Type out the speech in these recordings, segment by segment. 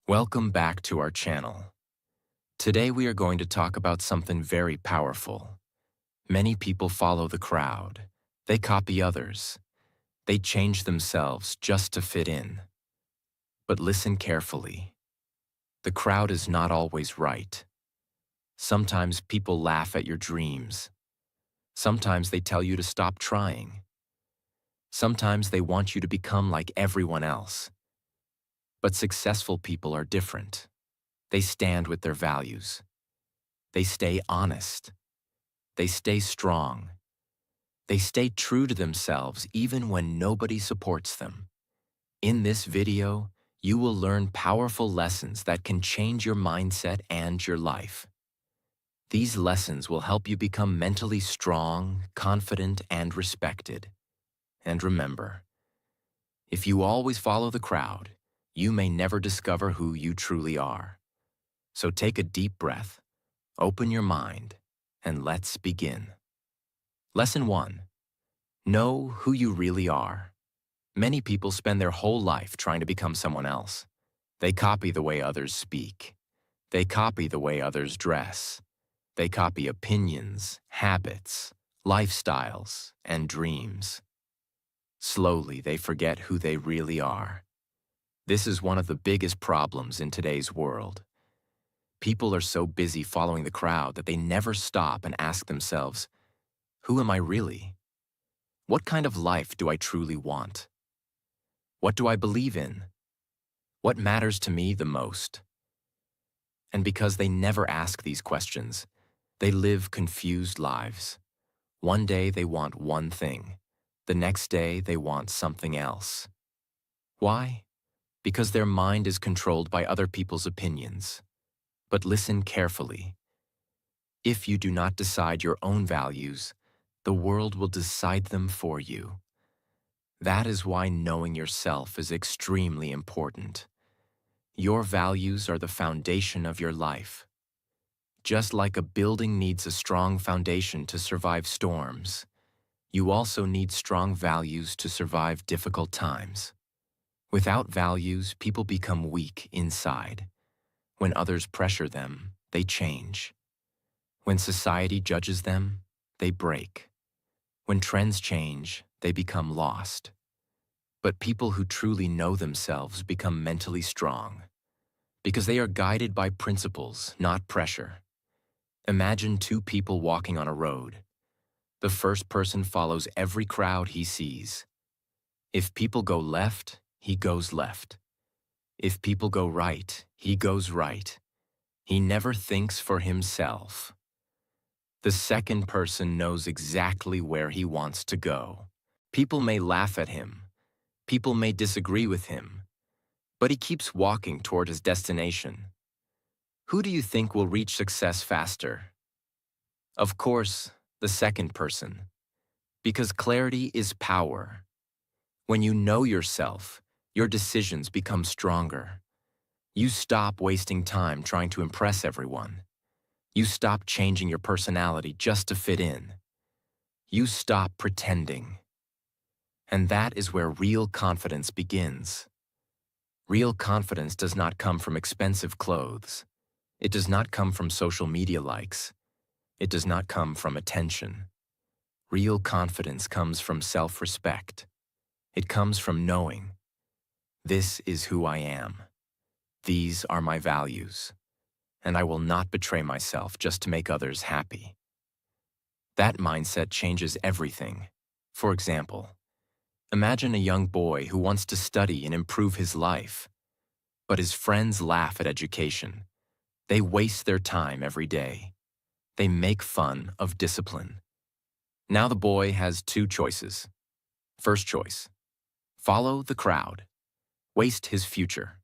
Welcome back to our channel. Today we are going to talk about something very powerful. Many people follow the crowd. They copy others. They change themselves just to fit in. But listen carefully. The crowd is not always right. Sometimes people laugh at your dreams. Sometimes they tell you to stop trying. Sometimes they want you to become like everyone else. But successful people are different. They stand with their values. They stay honest. They stay strong. They stay true to themselves even when nobody supports them. In this video, you will learn powerful lessons that can change your mindset and your life. These lessons will help you become mentally strong, confident, and respected. And remember, if you always follow the crowd, you may never discover who you truly are. So take a deep breath, open your mind, and let's begin. Lesson 1. Know who you really are. Many people spend their whole life trying to become someone else. They copy the way others speak. They copy the way others dress. They copy opinions, habits, lifestyles, and dreams. Slowly, they forget who they really are. This is one of the biggest problems in today's world. People are so busy following the crowd that they never stop and ask themselves, who am I really? What kind of life do I truly want? What do I believe in? What matters to me the most? And because they never ask these questions, they live confused lives. One day they want one thing. The next day they want something else. Why? Because their mind is controlled by other people's opinions. But listen carefully. If you do not decide your own values, the world will decide them for you. That is why knowing yourself is extremely important. Your values are the foundation of your life. Just like a building needs a strong foundation to survive storms, you also need strong values to survive difficult times. Without values, people become weak inside. When others pressure them, they change. When society judges them, they break. When trends change, they become lost. But people who truly know themselves become mentally strong, because they are guided by principles, not pressure. Imagine two people walking on a road. The first person follows every crowd he sees. If people go left, he goes left. If people go right, he goes right. He never thinks for himself. The second person knows exactly where he wants to go. People may laugh at him. People may disagree with him. But he keeps walking toward his destination. Who do you think will reach success faster? Of course, the second person. Because clarity is power. When you know yourself, your decisions become stronger. You stop wasting time trying to impress everyone. You stop changing your personality just to fit in. You stop pretending. And that is where real confidence begins. Real confidence does not come from expensive clothes. It does not come from social media likes. It does not come from attention. Real confidence comes from self-respect. It comes from knowing, this is who I am. These are my values. And I will not betray myself just to make others happy. That mindset changes everything. For example, imagine a young boy who wants to study and improve his life. But his friends laugh at education. They waste their time every day. They make fun of discipline. Now the boy has two choices. First choice, follow the crowd. Waste his future.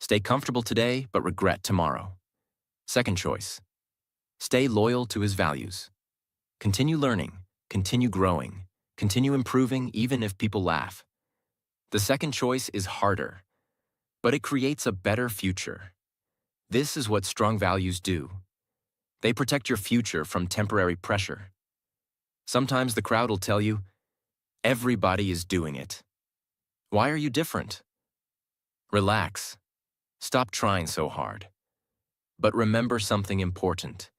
Stay comfortable today but regret tomorrow. Second choice, stay loyal to his values. Continue learning, continue growing, continue improving even if people laugh. The second choice is harder, but it creates a better future. This is what strong values do. They protect your future from temporary pressure. Sometimes the crowd will tell you, everybody is doing it. Why are you different? Relax. Stop trying so hard. But remember something important.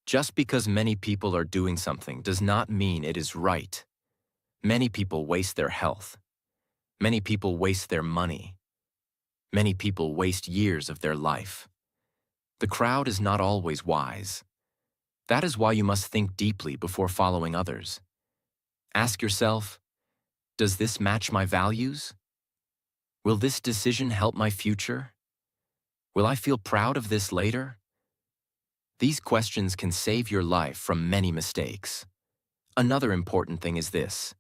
Just because many people are doing something does not mean it is right. Many people waste their health. Many people waste their money. Many people waste years of their life. The crowd is not always wise. That is why you must think deeply before following others. Ask yourself, does this match my values? Will this decision help my future? Will I feel proud of this later? These questions can save your life from many mistakes. Another important thing is this.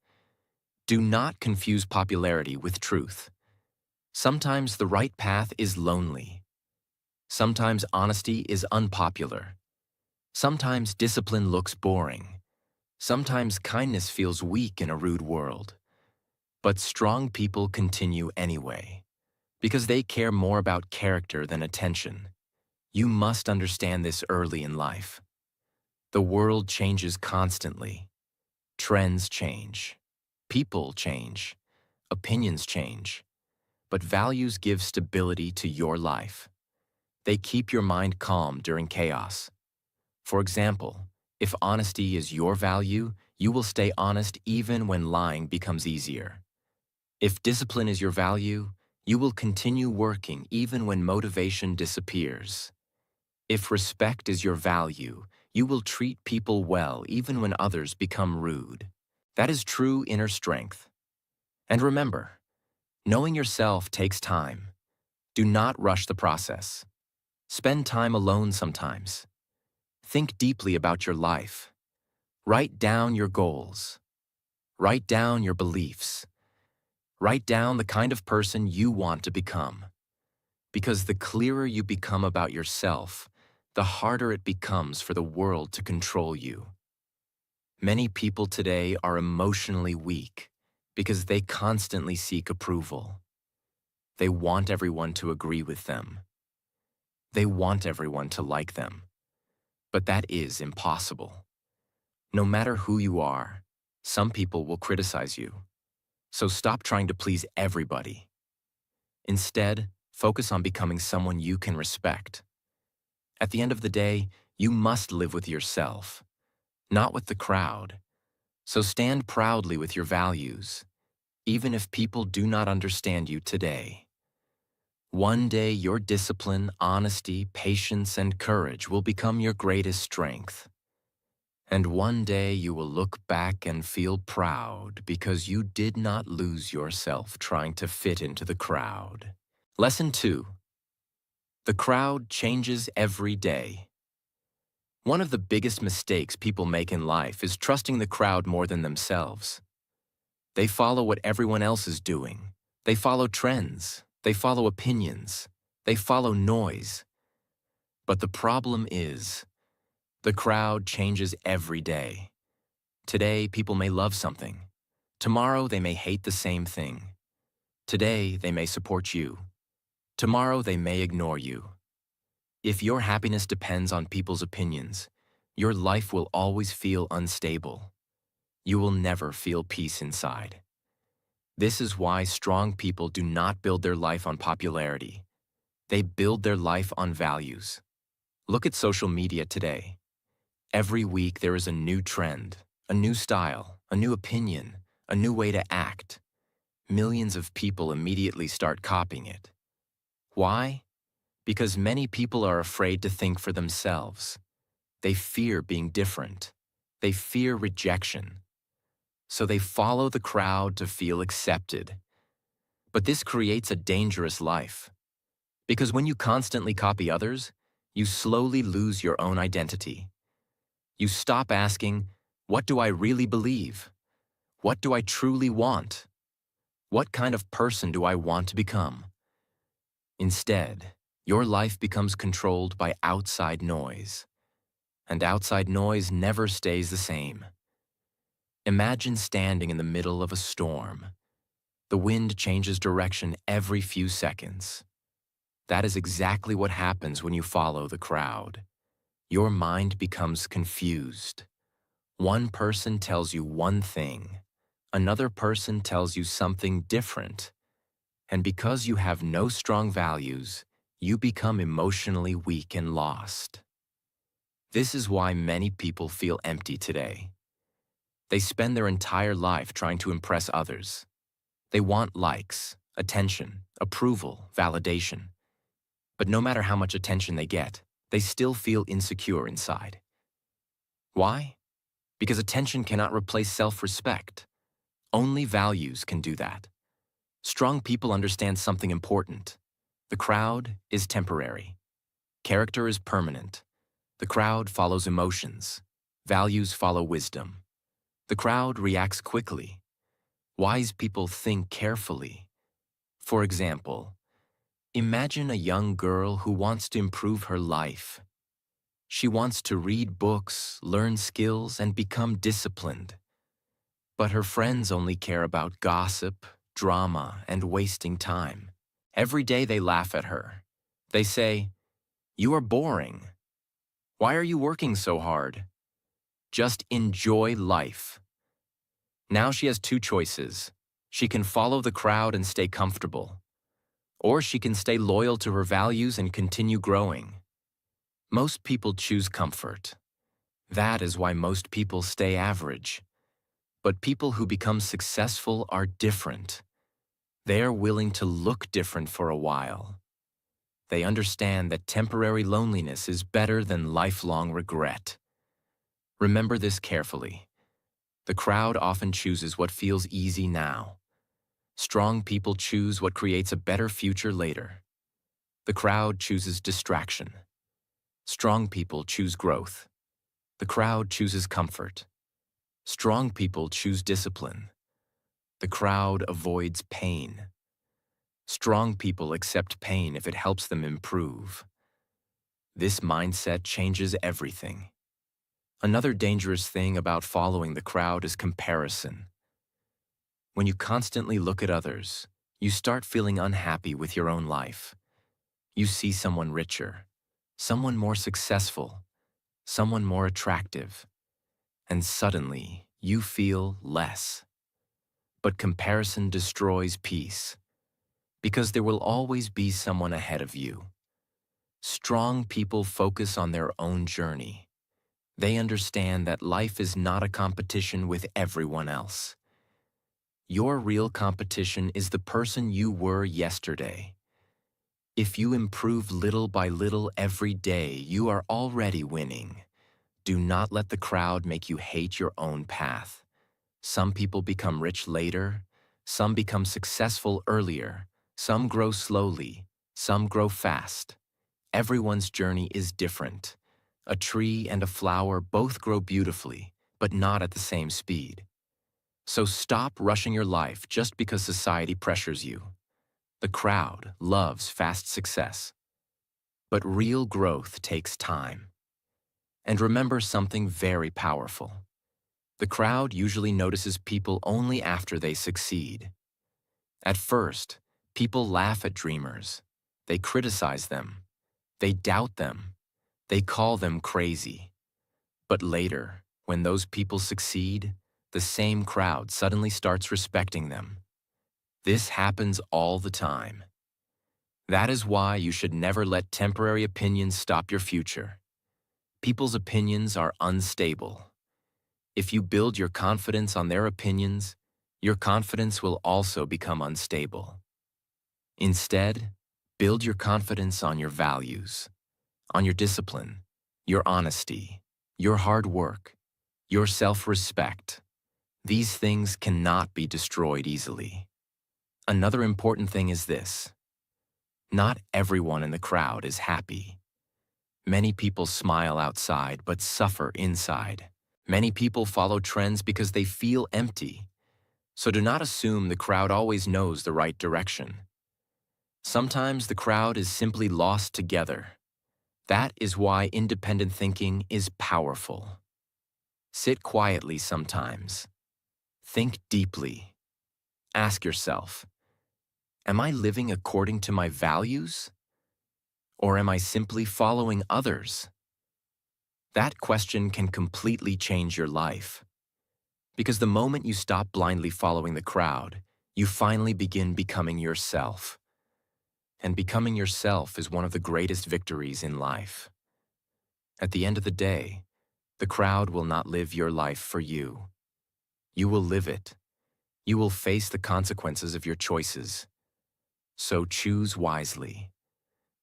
Do not confuse popularity with truth. Sometimes the right path is lonely. Sometimes honesty is unpopular. Sometimes discipline looks boring. Sometimes kindness feels weak in a rude world. But strong people continue anyway, because they care more about character than attention. You must understand this early in life. The world changes constantly. Trends change. People change. Opinions change. But values give stability to your life. They keep your mind calm during chaos. For example, if honesty is your value, you will stay honest even when lying becomes easier. If discipline is your value, you will continue working even when motivation disappears. If respect is your value, you will treat people well even when others become rude. That is true inner strength. And remember, knowing yourself takes time. Do not rush the process. Spend time alone sometimes. Think deeply about your life. Write down your goals. Write down your beliefs. Write down the kind of person you want to become. Because the clearer you become about yourself, the harder it becomes for the world to control you. Many people today are emotionally weak because they constantly seek approval. They want everyone to agree with them. They want everyone to like them. But that is impossible. No matter who you are, some people will criticize you. So stop trying to please everybody. Instead, focus on becoming someone you can respect. At the end of the day, you must live with yourself, not with the crowd. So stand proudly with your values, even if people do not understand you today. One day, your discipline, honesty, patience, and courage will become your greatest strength. And one day you will look back and feel proud because you did not lose yourself trying to fit into the crowd. Lesson 2. The crowd changes every day. One of the biggest mistakes people make in life is trusting the crowd more than themselves. They follow what everyone else is doing. They follow trends. They follow opinions. They follow noise. But the problem is, the crowd changes every day. Today, people may love something. Tomorrow, they may hate the same thing. Today, they may support you. Tomorrow, they may ignore you. If your happiness depends on people's opinions, your life will always feel unstable. You will never feel peace inside. This is why strong people do not build their life on popularity. They build their life on values. Look at social media today. Every week there is a new trend, a new style, a new opinion, a new way to act. Millions of people immediately start copying it. Why? Because many people are afraid to think for themselves. They fear being different. They fear rejection. So they follow the crowd to feel accepted. But this creates a dangerous life. Because when you constantly copy others, you slowly lose your own identity. You stop asking, what do I really believe? What do I truly want? What kind of person do I want to become? Instead, your life becomes controlled by outside noise. And outside noise never stays the same. Imagine standing in the middle of a storm. The wind changes direction every few seconds. That is exactly what happens when you follow the crowd. Your mind becomes confused. One person tells you one thing. Another person tells you something different. And because you have no strong values, you become emotionally weak and lost. This is why many people feel empty today. They spend their entire life trying to impress others. They want likes, attention, approval, validation. But no matter how much attention they get, they still feel insecure inside. Why? Because attention cannot replace self-respect. Only values can do that. Strong people understand something important. The crowd is temporary. Character is permanent. The crowd follows emotions. Values follow wisdom. The crowd reacts quickly. Wise people think carefully. For example, imagine a young girl who wants to improve her life. She wants to read books, learn skills, and become disciplined. But her friends only care about gossip, drama, and wasting time. Every day they laugh at her. They say, "You are boring. Why are you working so hard? Just enjoy life." Now she has two choices. She can follow the crowd and stay comfortable, or she can stay loyal to her values and continue growing. Most people choose comfort. That is why most people stay average. But people who become successful are different. They are willing to look different for a while. They understand that temporary loneliness is better than lifelong regret. Remember this carefully. The crowd often chooses what feels easy now. Strong people choose what creates a better future later. The crowd chooses distraction. Strong people choose growth. The crowd chooses comfort. Strong people choose discipline. The crowd avoids pain. Strong people accept pain if it helps them improve. This mindset changes everything. Another dangerous thing about following the crowd is comparison. When you constantly look at others, you start feeling unhappy with your own life. You see someone richer, someone more successful, someone more attractive, and suddenly you feel less. But comparison destroys peace, because there will always be someone ahead of you. Strong people focus on their own journey. They understand that life is not a competition with everyone else. Your real competition is the person you were yesterday. If you improve little by little every day, you are already winning. Do not let the crowd make you hate your own path. Some people become rich later, some become successful earlier, some grow slowly, some grow fast. Everyone's journey is different. A tree and a flower both grow beautifully, but not at the same speed. So stop rushing your life just because society pressures you. The crowd loves fast success. But real growth takes time. And remember something very powerful. The crowd usually notices people only after they succeed. At first, people laugh at dreamers. They criticize them. They doubt them. They call them crazy. But later, when those people succeed, the same crowd suddenly starts respecting them. This happens all the time. That is why you should never let temporary opinions stop your future. People's opinions are unstable. If you build your confidence on their opinions, your confidence will also become unstable. Instead, build your confidence on your values, on your discipline, your honesty, your hard work, your self-respect. These things cannot be destroyed easily. Another important thing is this. Not everyone in the crowd is happy. Many people smile outside but suffer inside. Many people follow trends because they feel empty. So do not assume the crowd always knows the right direction. Sometimes the crowd is simply lost together. That is why independent thinking is powerful. Sit quietly sometimes. Think deeply. Ask yourself, am I living according to my values? Or am I simply following others? That question can completely change your life. Because the moment you stop blindly following the crowd, you finally begin becoming yourself. And becoming yourself is one of the greatest victories in life. At the end of the day, the crowd will not live your life for you. You will live it. You will face the consequences of your choices. So choose wisely.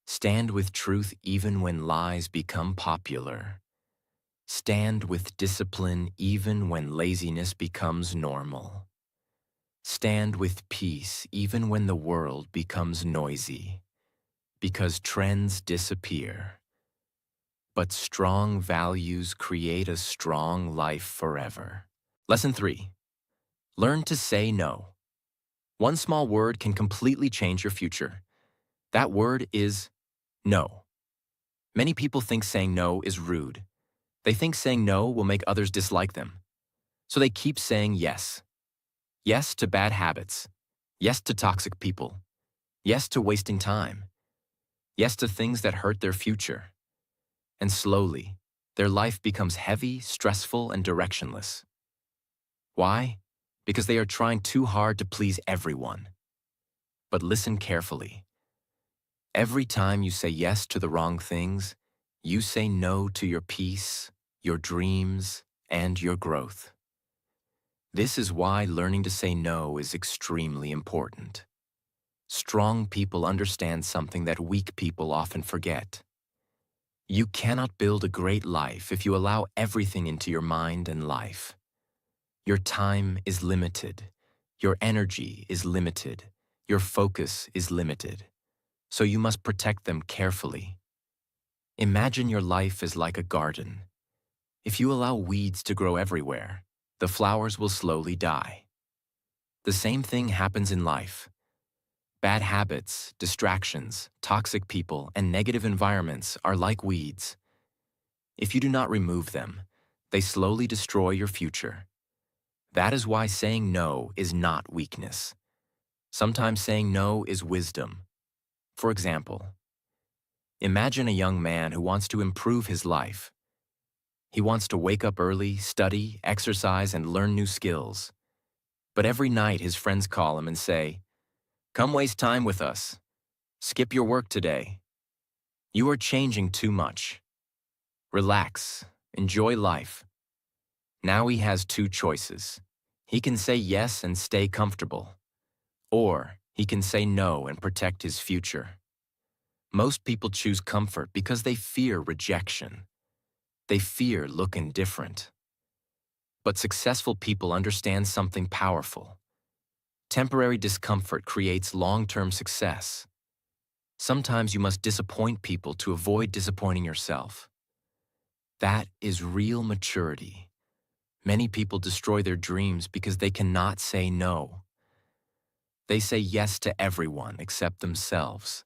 Stand with truth even when lies become popular. Stand with discipline even when laziness becomes normal. Stand with peace even when the world becomes noisy. Because trends disappear. But strong values create a strong life forever. Lesson 3. Learn to say no. One small word can completely change your future. That word is no. Many people think saying no is rude. They think saying no will make others dislike them. So they keep saying yes. Yes to bad habits. Yes to toxic people. Yes to wasting time. Yes to things that hurt their future. And slowly, their life becomes heavy, stressful, and directionless. Why? Because they are trying too hard to please everyone. But listen carefully. Every time you say yes to the wrong things, you say no to your peace, your dreams, and your growth. This is why learning to say no is extremely important. Strong people understand something that weak people often forget. You cannot build a great life if you allow everything into your mind and life. Your time is limited. Your energy is limited. Your focus is limited. So you must protect them carefully. Imagine your life is like a garden. If you allow weeds to grow everywhere, the flowers will slowly die. The same thing happens in life. Bad habits, distractions, toxic people, and negative environments are like weeds. If you do not remove them, they slowly destroy your future. That is why saying no is not weakness. Sometimes saying no is wisdom. For example, imagine a young man who wants to improve his life. He wants to wake up early, study, exercise, and learn new skills. But every night his friends call him and say, "Come waste time with us. Skip your work today. You are changing too much. Relax. Enjoy life." Now he has two choices. He can say yes and stay comfortable, or he can say no and protect his future. Most people choose comfort because they fear rejection. They fear looking different. But successful people understand something powerful. Temporary discomfort creates long-term success. Sometimes you must disappoint people to avoid disappointing yourself. That is real maturity. Many people destroy their dreams because they cannot say no. They say yes to everyone except themselves.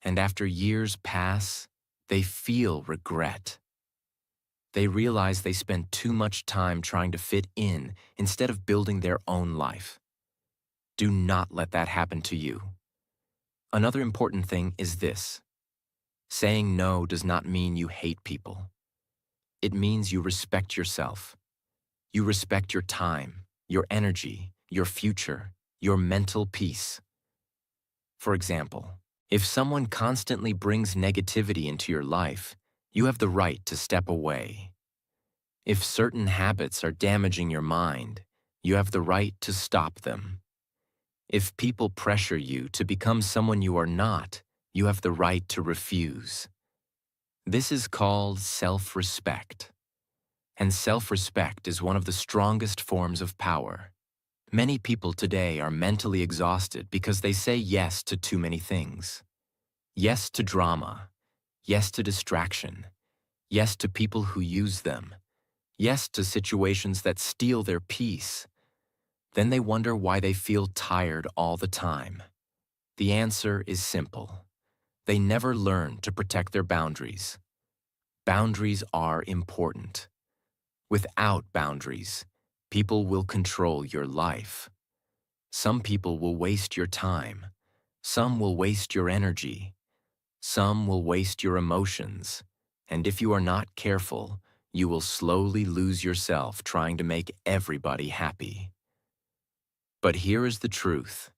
And after years pass, they feel regret. They realize they spent too much time trying to fit in instead of building their own life. Do not let that happen to you. Another important thing is this. Saying no does not mean you hate people. It means you respect yourself. You respect your time, your energy, your future, your mental peace. For example, if someone constantly brings negativity into your life, you have the right to step away. If certain habits are damaging your mind, you have the right to stop them. If people pressure you to become someone you are not, you have the right to refuse. This is called self-respect. And self-respect is one of the strongest forms of power. Many people today are mentally exhausted because they say yes to too many things. Yes to drama. Yes to distraction. Yes to people who use them. Yes to situations that steal their peace. Then they wonder why they feel tired all the time. The answer is simple. They never learn to protect their boundaries. Boundaries are important. Without boundaries, people will control your life. Some people will waste your time. Some will waste your energy. Some will waste your emotions. And if you are not careful, you will slowly lose yourself trying to make everybody happy. But here is the truth.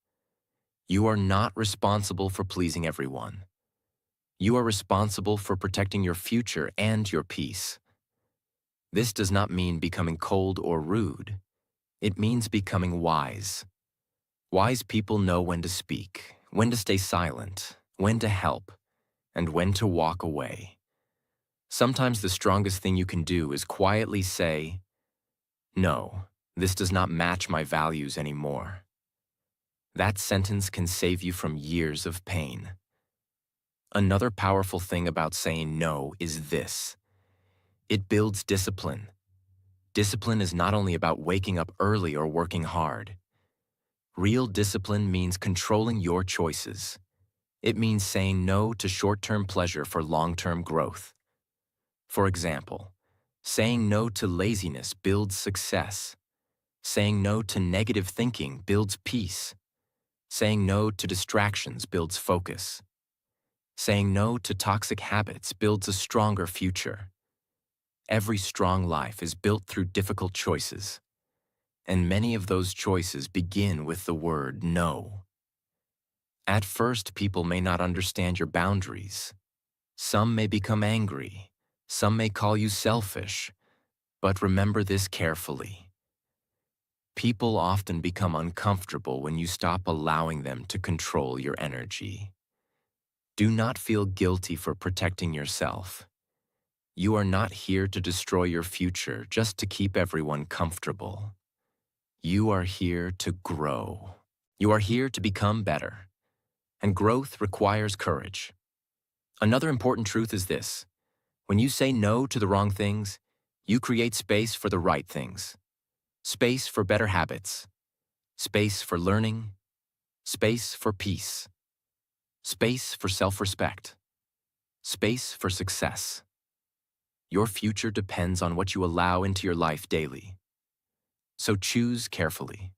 You are not responsible for pleasing everyone. You are responsible for protecting your future and your peace. This does not mean becoming cold or rude. It means becoming wise. Wise people know when to speak, when to stay silent, when to help, and when to walk away. Sometimes the strongest thing you can do is quietly say, "No, this does not match my values anymore." That sentence can save you from years of pain. Another powerful thing about saying no is this: it builds discipline. Discipline is not only about waking up early or working hard. Real discipline means controlling your choices. It means saying no to short-term pleasure for long-term growth. For example, saying no to laziness builds success. Saying no to negative thinking builds peace. Saying no to distractions builds focus. Saying no to toxic habits builds a stronger future. Every strong life is built through difficult choices, and many of those choices begin with the word no. At first, people may not understand your boundaries. Some may become angry. Some may call you selfish. But remember this carefully. People often become uncomfortable when you stop allowing them to control your energy. Do not feel guilty for protecting yourself. You are not here to destroy your future just to keep everyone comfortable. You are here to grow. You are here to become better. And growth requires courage. Another important truth is this: when you say no to the wrong things, you create space for the right things. Space for better habits. Space for learning. Space for peace. Space for self-respect. Space for success. Your future depends on what you allow into your life daily. So choose carefully.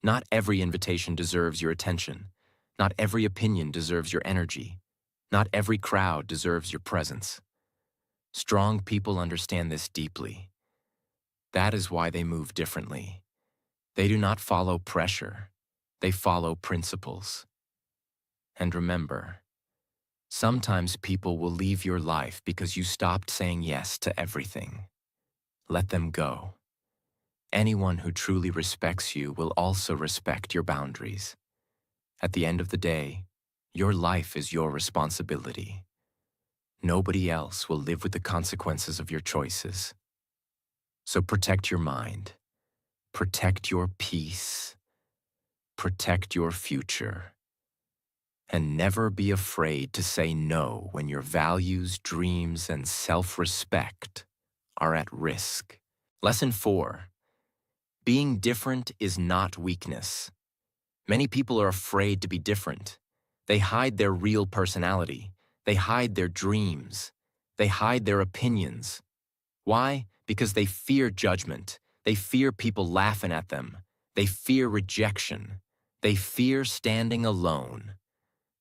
Not every invitation deserves your attention. Not every opinion deserves your energy. Not every crowd deserves your presence. Strong people understand this deeply. That is why they move differently. They do not follow pressure. They follow principles. And remember, sometimes people will leave your life because you stopped saying yes to everything. Let them go. Anyone who truly respects you will also respect your boundaries. At the end of the day, your life is your responsibility. Nobody else will live with the consequences of your choices. So protect your mind. Protect your peace. Protect your future. And never be afraid to say no when your values, dreams, and self-respect are at risk. Lesson 4. Being different is not weakness. Many people are afraid to be different. They hide their real personality. They hide their dreams. They hide their opinions. Why? Because they fear judgment. They fear people laughing at them. They fear rejection. They fear standing alone.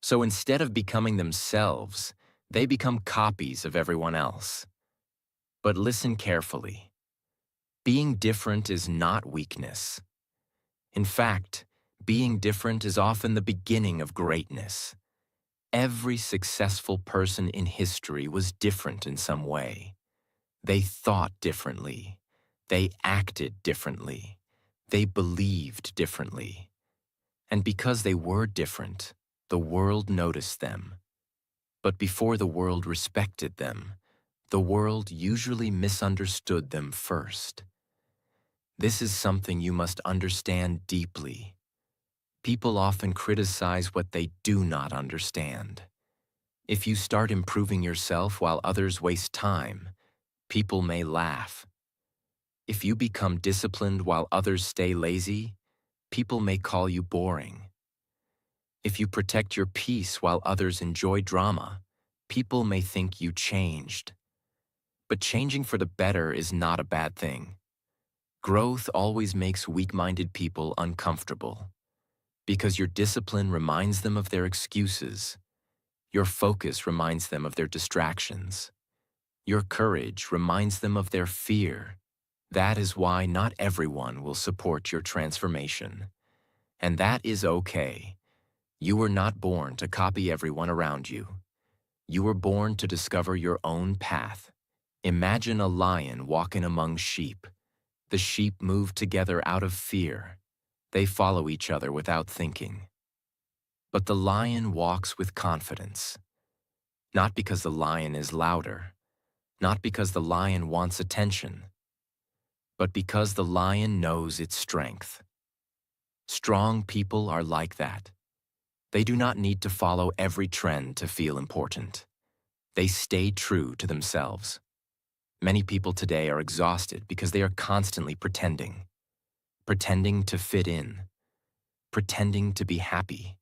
So instead of becoming themselves, they become copies of everyone else. But listen carefully. Being different is not weakness. In fact, being different is often the beginning of greatness. Every successful person in history was different in some way. They thought differently. They acted differently. They believed differently. And because they were different, the world noticed them. But before the world respected them, the world usually misunderstood them first. This is something you must understand deeply. People often criticize what they do not understand. If you start improving yourself while others waste time, people may laugh. If you become disciplined while others stay lazy, people may call you boring. If you protect your peace while others enjoy drama, people may think you changed. But changing for the better is not a bad thing. Growth always makes weak-minded people uncomfortable. Because your discipline reminds them of their excuses. Your focus reminds them of their distractions. Your courage reminds them of their fear. That is why not everyone will support your transformation. And that is okay. You were not born to copy everyone around you. You were born to discover your own path. Imagine a lion walking among sheep. The sheep move together out of fear. They follow each other without thinking. But the lion walks with confidence. Not because the lion is louder, not because the lion wants attention, but because the lion knows its strength. Strong people are like that. They do not need to follow every trend to feel important. They stay true to themselves. Many people today are exhausted because they are constantly pretending to fit in, pretending to be happy,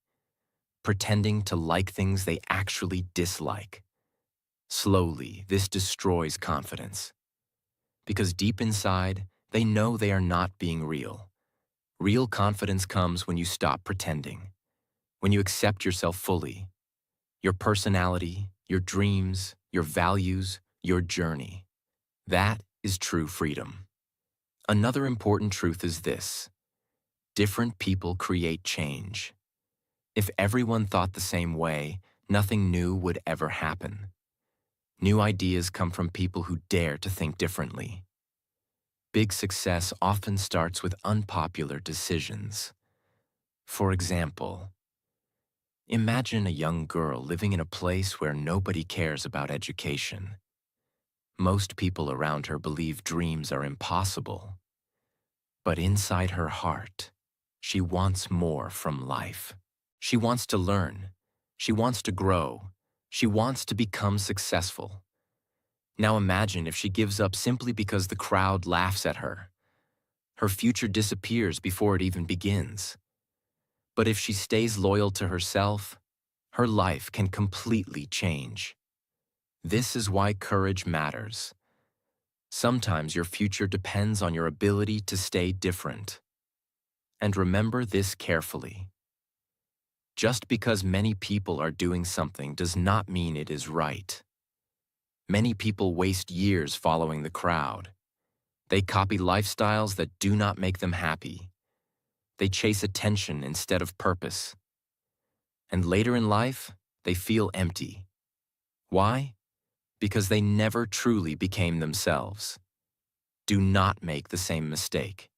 pretending to like things they actually dislike. Slowly, this destroys confidence. Because deep inside, they know they are not being real. Real confidence comes when you stop pretending, when you accept yourself fully, your personality, your dreams, your values, your journey. That is true freedom. Another important truth is this: different people create change. If everyone thought the same way, nothing new would ever happen. New ideas come from people who dare to think differently. Big success often starts with unpopular decisions. For example, imagine a young girl living in a place where nobody cares about education. Most people around her believe dreams are impossible. But inside her heart, she wants more from life. She wants to learn. She wants to grow. She wants to become successful. Now imagine if she gives up simply because the crowd laughs at her. Her future disappears before it even begins. But if she stays loyal to herself, her life can completely change. This is why courage matters. Sometimes your future depends on your ability to stay different. And remember this carefully. Just because many people are doing something does not mean it is right. Many people waste years following the crowd. They copy lifestyles that do not make them happy. They chase attention instead of purpose. And later in life, they feel empty. Why? Because they never truly became themselves. Do not make the same mistake.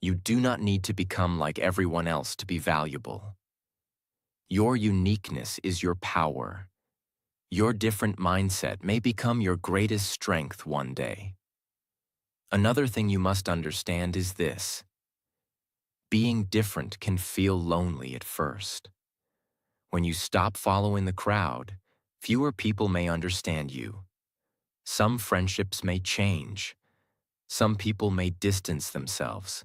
You do not need to become like everyone else to be valuable. Your uniqueness is your power. Your different mindset may become your greatest strength one day. Another thing you must understand is this: being different can feel lonely at first. When you stop following the crowd, fewer people may understand you. Some friendships may change. Some people may distance themselves.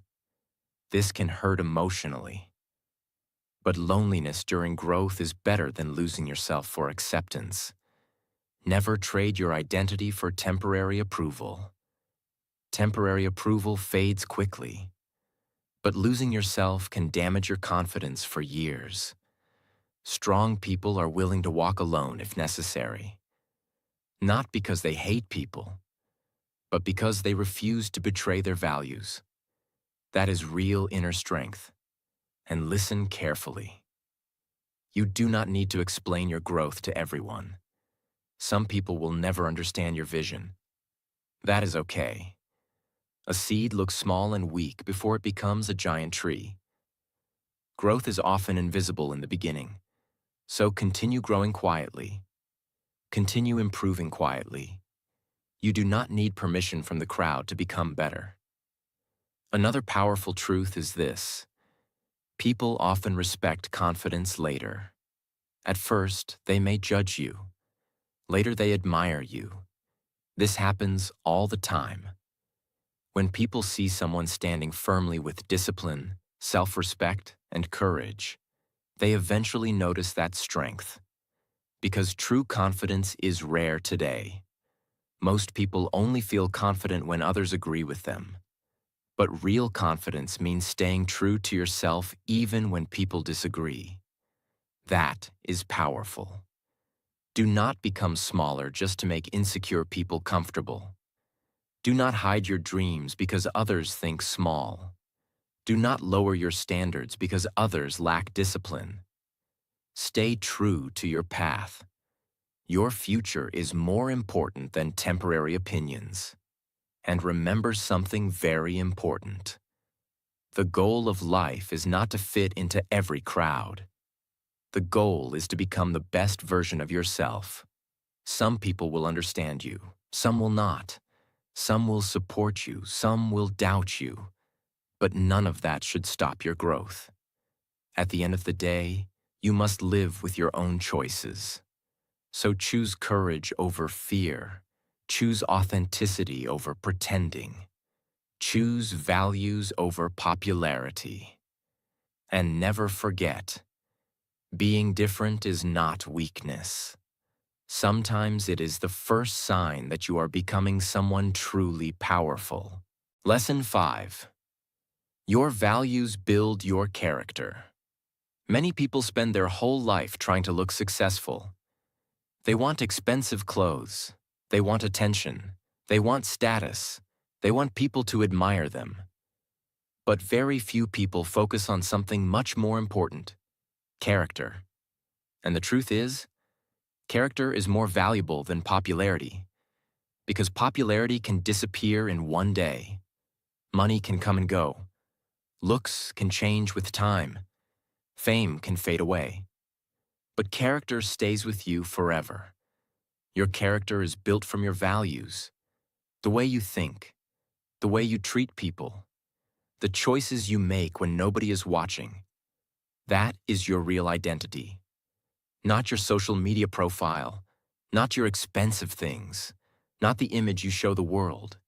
This can hurt emotionally. But loneliness during growth is better than losing yourself for acceptance. Never trade your identity for temporary approval. Temporary approval fades quickly. But losing yourself can damage your confidence for years. Strong people are willing to walk alone if necessary. Not because they hate people, but because they refuse to betray their values. That is real inner strength. And listen carefully. You do not need to explain your growth to everyone. Some people will never understand your vision. That is okay. A seed looks small and weak before it becomes a giant tree. Growth is often invisible in the beginning, so continue growing quietly. Continue improving quietly. You do not need permission from the crowd to become better. Another powerful truth is this: people often respect confidence later. At first, they may judge you. Later, they admire you. This happens all the time. When people see someone standing firmly with discipline, self-respect, and courage, they eventually notice that strength. Because true confidence is rare today. Most people only feel confident when others agree with them. But real confidence means staying true to yourself even when people disagree. That is powerful. Do not become smaller just to make insecure people comfortable. Do not hide your dreams because others think small. Do not lower your standards because others lack discipline. Stay true to your path. Your future is more important than temporary opinions. And remember something very important. The goal of life is not to fit into every crowd. The goal is to become the best version of yourself. Some people will understand you, some will not. Some will support you, some will doubt you. But none of that should stop your growth. At the end of the day, you must live with your own choices. So choose courage over fear. Choose authenticity over pretending. Choose values over popularity. And never forget, being different is not weakness. Sometimes it is the first sign that you are becoming someone truly powerful. Lesson 5. Your values build your character. Many people spend their whole life trying to look successful. They want expensive clothes. They want attention. They want status. They want people to admire them. But very few people focus on something much more important: character. And the truth is, character is more valuable than popularity, because popularity can disappear in one day. Money can come and go. Looks can change with time. Fame can fade away. But character stays with you forever. Your character is built from your values, the way you think, the way you treat people, the choices you make when nobody is watching. That is your real identity. Not your social media profile, not your expensive things, not the image you show the world.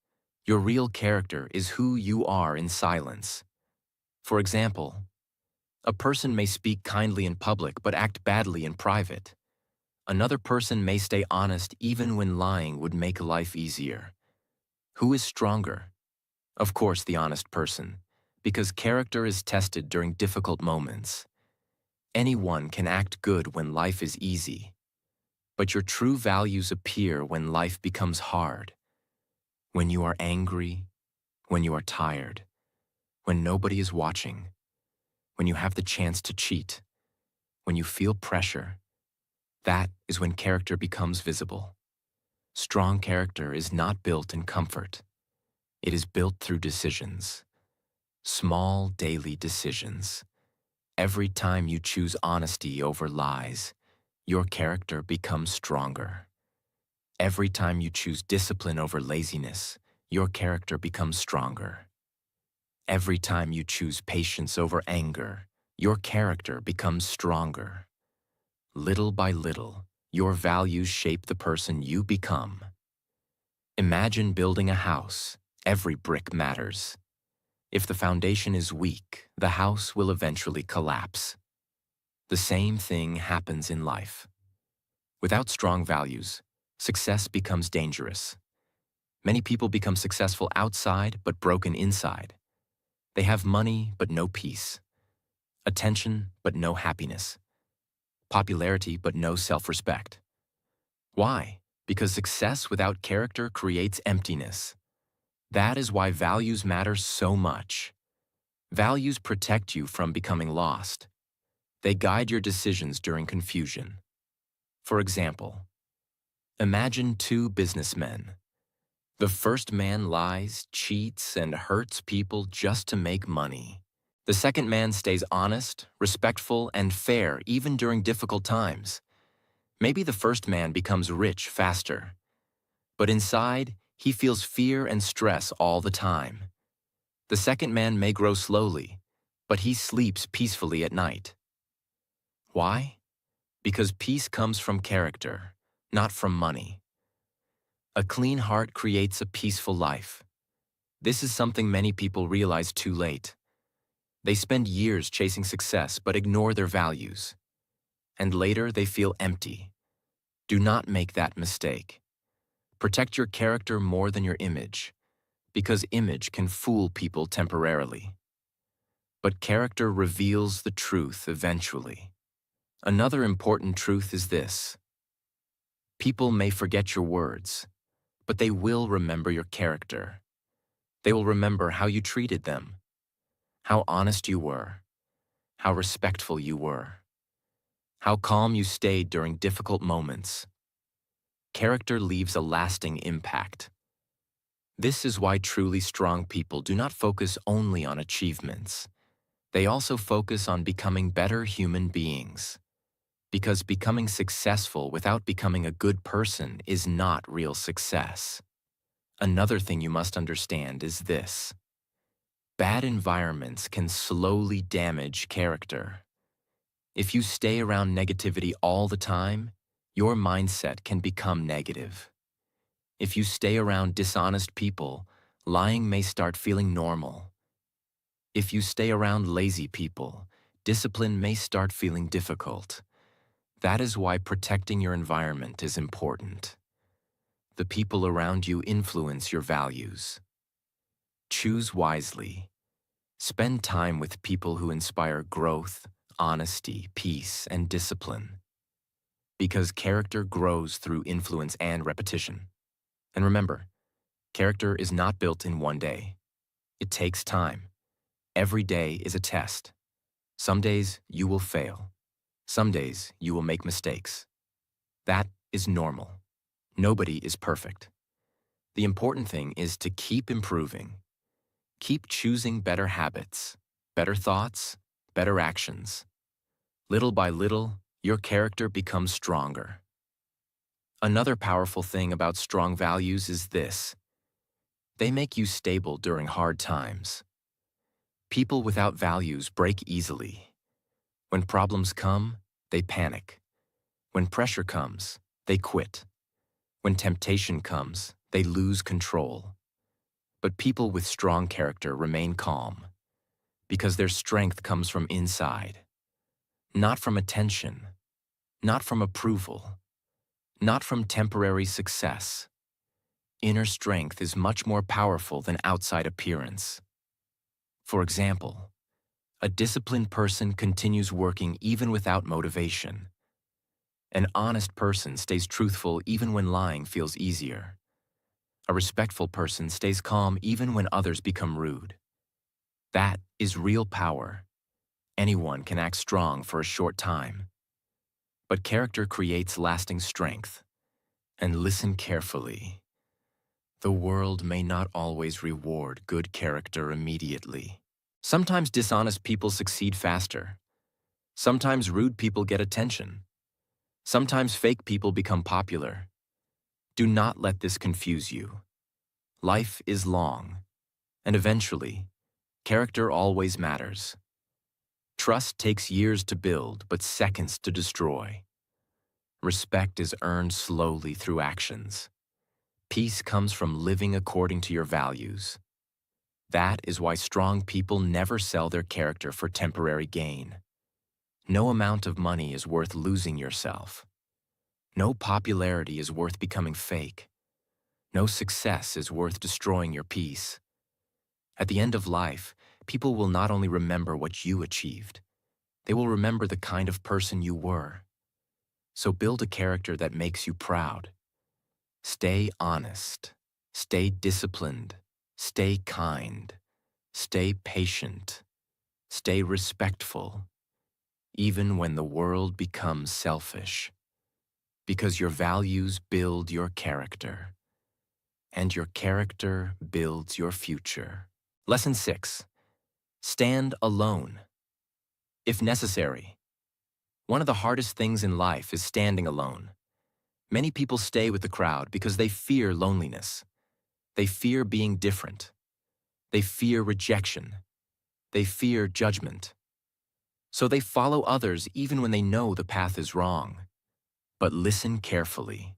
Your real character is who you are in silence. For example, a person may speak kindly in public but act badly in private. Another person may stay honest even when lying would make life easier. Who is stronger? Of course, the honest person, because character is tested during difficult moments. Anyone can act good when life is easy, but your true values appear when life becomes hard. When you are angry, when you are tired, when nobody is watching, when you have the chance to cheat, when you feel pressure. That is when character becomes visible. Strong character is not built in comfort. It is built through decisions. Small daily decisions. Every time you choose honesty over lies, your character becomes stronger. Every time you choose discipline over laziness, your character becomes stronger. Every time you choose patience over anger, your character becomes stronger. Little by little, your values shape the person you become. Imagine building a house. Every brick matters. If the foundation is weak, the house will eventually collapse. The same thing happens in life. Without strong values, success becomes dangerous. Many people become successful outside but broken inside. They have money but no peace, attention but no happiness, popularity but no self-respect. Why? Because success without character creates emptiness. That is why values matter so much. Values protect you from becoming lost. They guide your decisions during confusion. For example, imagine two businessmen. The first man lies, cheats, and hurts people just to make money. The second man stays honest, respectful, and fair even during difficult times. Maybe the first man becomes rich faster, but inside, he feels fear and stress all the time. The second man may grow slowly, but he sleeps peacefully at night. Why? Because peace comes from character, not from money. A clean heart creates a peaceful life. This is something many people realize too late. They spend years chasing success but ignore their values. And later they feel empty. Do not make that mistake. Protect your character more than your image, because image can fool people temporarily. But character reveals the truth eventually. Another important truth is this: people may forget your words, but they will remember your character. They will remember how you treated them, how honest you were, how respectful you were. how calm you stayed during difficult moments. Character leaves a lasting impact. This is why truly strong people do not focus only on achievements. They also focus on becoming better human beings. Because becoming successful without becoming a good person is not real success. Another thing you must understand is this: bad environments can slowly damage character. If you stay around negativity all the time, your mindset can become negative. If you stay around dishonest people, lying may start feeling normal. If you stay around lazy people, discipline may start feeling difficult. That is why protecting your environment is important. The people around you influence your values. Choose wisely. Spend time with people who inspire growth, honesty, peace, and discipline. Because character grows through influence and repetition. And remember, character is not built in one day. It takes time. Every day is a test. Some days you will fail. Some days you will make mistakes. That is normal. Nobody is perfect. The important thing is to keep improving. Keep choosing better habits, better thoughts, better actions. Little by little, your character becomes stronger. Another powerful thing about strong values is this: they make you stable during hard times. People without values break easily. When problems come, they panic. When pressure comes, they quit. When temptation comes, they lose control. But people with strong character remain calm, because their strength comes from inside, not from attention, not from approval, not from temporary success. Inner strength is much more powerful than outside appearance. For example, a disciplined person continues working even without motivation. An honest person stays truthful even when lying feels easier. A respectful person stays calm even when others become rude. That is real power. Anyone can act strong for a short time. But character creates lasting strength. And listen carefully. The world may not always reward good character immediately. Sometimes dishonest people succeed faster. Sometimes rude people get attention. Sometimes fake people become popular. Do not let this confuse you. Life is long, and eventually, character always matters. Trust takes years to build, but seconds to destroy. Respect is earned slowly through actions. Peace comes from living according to your values. That is why strong people never sell their character for temporary gain. No amount of money is worth losing yourself. No popularity is worth becoming fake. No success is worth destroying your peace. At the end of life, people will not only remember what you achieved, they will remember the kind of person you were. So build a character that makes you proud. Stay honest. Stay disciplined. Stay kind. Stay patient. Stay respectful. Even when the world becomes selfish. Because your values build your character. And your character builds your future. Lesson 6. Stand alone. If necessary. One of the hardest things in life is standing alone. Many people stay with the crowd because they fear loneliness. They fear being different. They fear rejection. They fear judgment. So they follow others even when they know the path is wrong. But listen carefully.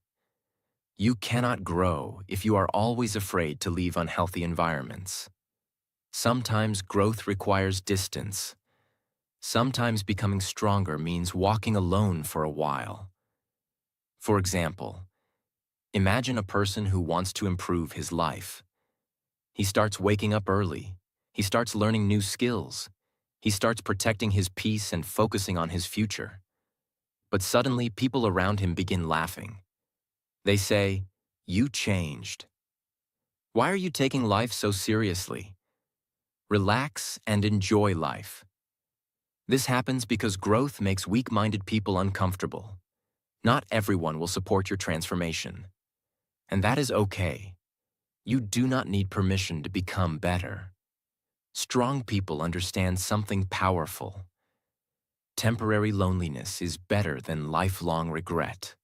You cannot grow if you are always afraid to leave unhealthy environments. Sometimes growth requires distance. Sometimes becoming stronger means walking alone for a while. For example, imagine a person who wants to improve his life. He starts waking up early. He starts learning new skills. He starts protecting his peace and focusing on his future. But suddenly, people around him begin laughing. They say, "You changed. Why are you taking life so seriously? Relax and enjoy life." This happens because growth makes weak-minded people uncomfortable. Not everyone will support your transformation. And that is okay. You do not need permission to become better. Strong people understand something powerful. Temporary loneliness is better than lifelong regret.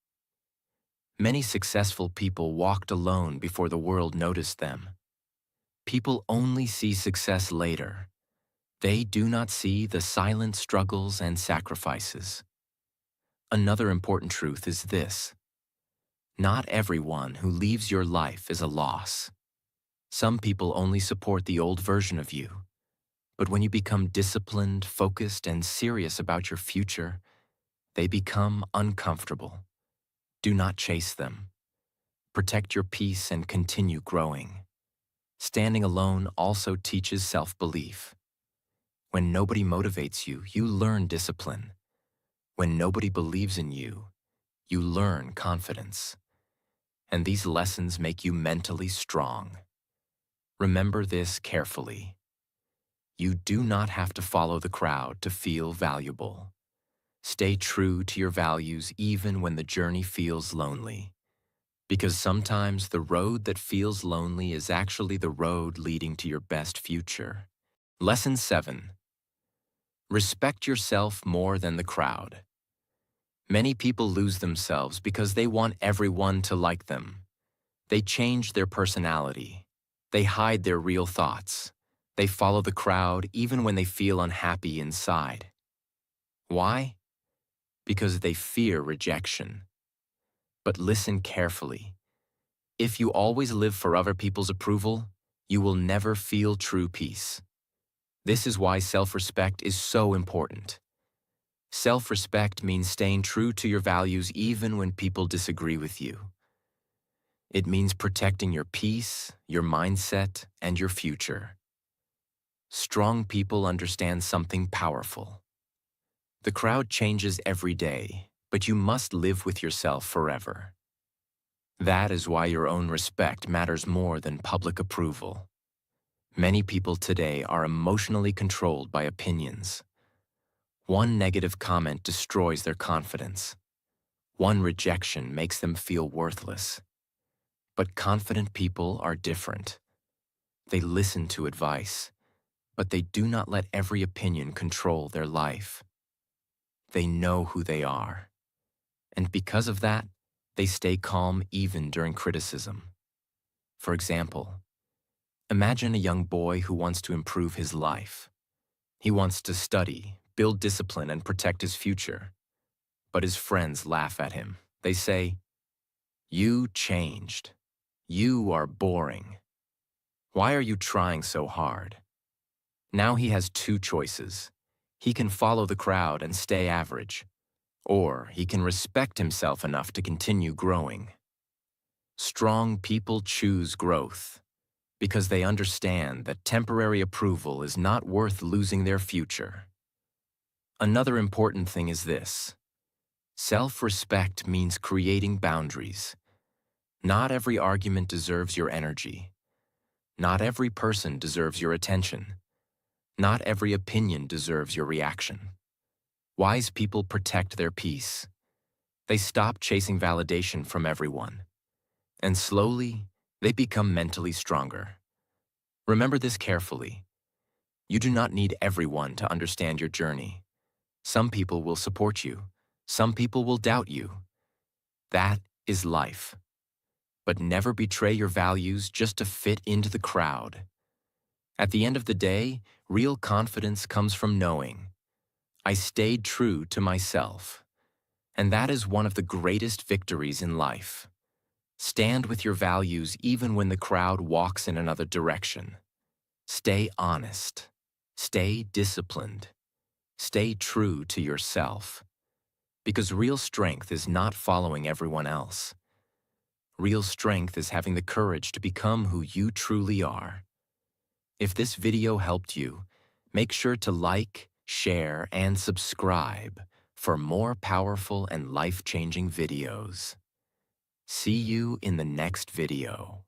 Many successful people walked alone before the world noticed them. People only see success later. They do not see the silent struggles and sacrifices. Another important truth is this: not everyone who leaves your life is a loss. Some people only support the old version of you. But when you become disciplined, focused, and serious about your future, they become uncomfortable. Do not chase them. Protect your peace and continue growing. Standing alone also teaches self-belief. When nobody motivates you, you learn discipline. When nobody believes in you, you learn confidence. And these lessons make you mentally strong. Remember this carefully. You do not have to follow the crowd to feel valuable. Stay true to your values even when the journey feels lonely. Because sometimes the road that feels lonely is actually the road leading to your best future. Lesson 7. Respect yourself more than the crowd. Many people lose themselves because they want everyone to like them. They change their personality. They hide their real thoughts. They follow the crowd even when they feel unhappy inside. Why? Because they fear rejection. But listen carefully. If you always live for other people's approval, you will never feel true peace. This is why self-respect is so important. Self-respect means staying true to your values even when people disagree with you. It means protecting your peace, your mindset, and your future. Strong people understand something powerful. The crowd changes every day, but you must live with yourself forever. That is why your own respect matters more than public approval. Many people today are emotionally controlled by opinions. One negative comment destroys their confidence. One rejection makes them feel worthless. But confident people are different. They listen to advice, but they do not let every opinion control their life. They know who they are. And because of that, they stay calm even during criticism. For example, imagine a young boy who wants to improve his life. He wants to study, build discipline, and protect his future. But his friends laugh at him. They say, "You changed. You are boring. Why are you trying so hard?" Now he has two choices. He can follow the crowd and stay average, or he can respect himself enough to continue growing. Strong people choose growth because they understand that temporary approval is not worth losing their future. Another important thing is this: self-respect means creating boundaries. Not every argument deserves your energy. Not every person deserves your attention. Not every opinion deserves your reaction. Wise people protect their peace. They stop chasing validation from everyone. And slowly, they become mentally stronger. Remember this carefully. You do not need everyone to understand your journey. Some people will support you. Some people will doubt you. That is life. But never betray your values just to fit into the crowd. At the end of the day, real confidence comes from knowing, I stayed true to myself. And that is one of the greatest victories in life. Stand with your values even when the crowd walks in another direction. Stay honest. Stay disciplined. Stay true to yourself. Because real strength is not following everyone else. Real strength is having the courage to become who you truly are. If this video helped you, make sure to like, share, and subscribe for more powerful and life-changing videos. See you in the next video.